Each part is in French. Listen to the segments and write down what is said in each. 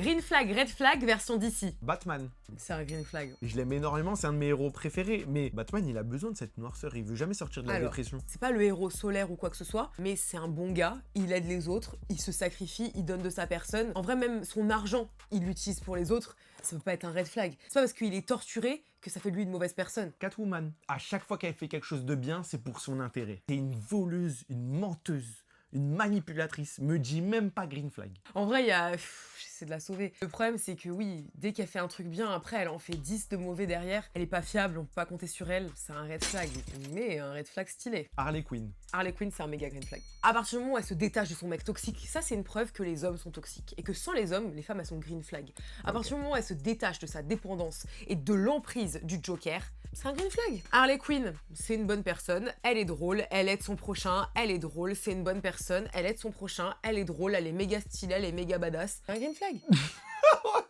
Green flag, red flag version DC. Batman. C'est un green flag. Je l'aime énormément, c'est un de mes héros préférés. Mais Batman, il a besoin de cette noirceur. Il veut jamais sortir de la dépression. C'est pas le héros solaire ou quoi que ce soit, mais c'est un bon gars. Il aide les autres, il se sacrifie, il donne de sa personne. En vrai, même son argent, il l'utilise pour les autres. Ça peut pas être un red flag. C'est pas parce qu'il est torturé que ça fait de lui une mauvaise personne. Catwoman. À chaque fois qu'elle fait quelque chose de bien, c'est pour son intérêt. C'est une voleuse, une menteuse, une manipulatrice. Me dis même pas green flag. En vrai, il y a... J'essaie de la sauver. Le problème, c'est que oui, dès qu'elle fait un truc bien, après, elle en fait 10 de mauvais derrière. Elle est pas fiable, on peut pas compter sur elle. C'est un red flag, mais un red flag stylé. Harley Quinn. Harley Quinn, c'est un méga green flag. À partir du moment où elle se détache de son mec toxique, ça, c'est une preuve que les hommes sont toxiques. Et que sans les hommes, les femmes, elles sont green flag. À partir du moment où elle se détache de sa dépendance et de l'emprise du Joker, c'est un green flag. Harley Quinn, c'est une bonne personne, elle est drôle, elle aide son prochain, elle est drôle, c'est une bonne personne, elle aide son prochain, elle est drôle, elle est méga stylée, elle est méga badass. C'est un green flag.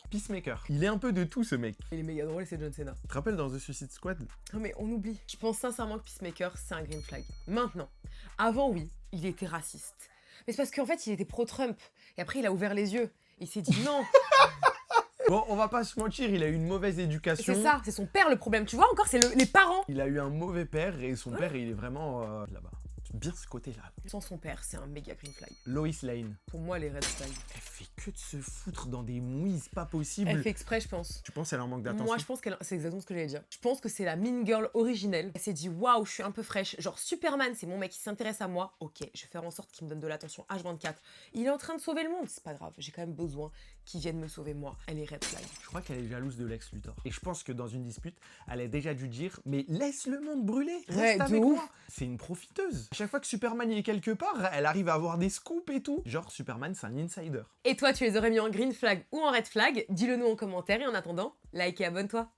Peacemaker. Il est un peu de tout, ce mec. Il est méga drôle, c'est John Cena. Tu te rappelles dans The Suicide Squad? Non mais on oublie. Je pense sincèrement que Peacemaker, c'est un green flag. Maintenant, avant oui, il était raciste. Mais c'est parce qu'en fait, il était pro-Trump. Et après, il a ouvert les yeux. Il s'est dit non. Bon, on va pas se mentir, il a eu une mauvaise éducation. C'est ça, c'est son père le problème. Tu vois, encore, c'est les parents. Il a eu un mauvais père et son père, il est vraiment là-bas. Bien ce côté-là. Sans son père, c'est un méga green flag. Lois Lane. Pour moi, les red flags. Elle fait que de se foutre dans des mouises pas possibles. Elle fait exprès, je pense. Tu penses qu'elle en manque d'attention? Moi, je pense qu'elle... C'est exactement ce que j'allais dire. Je pense que c'est la mean girl originelle. Elle s'est dit, waouh, je suis un peu fraîche. Genre, Superman, c'est mon mec qui s'intéresse à moi. Ok, je vais faire en sorte qu'il me donne de l'attention H24. Il est en train de sauver le monde. C'est pas grave, j'ai quand même besoin qu'il vienne me sauver moi. Elle est red flag. Je crois qu'elle est jalouse de Lex Luthor. Et je pense que dans une dispute, elle a déjà dû dire, mais laisse le monde brûler. Reste avec moi. C'est une profiteuse. À chaque fois que Superman y est quelque part, elle arrive à avoir des scoops et tout. Genre, Superman, c'est un insider. Et toi, tu les aurais mis en green flag ou en red flag? Dis-le nous en commentaire et en attendant, like et abonne-toi.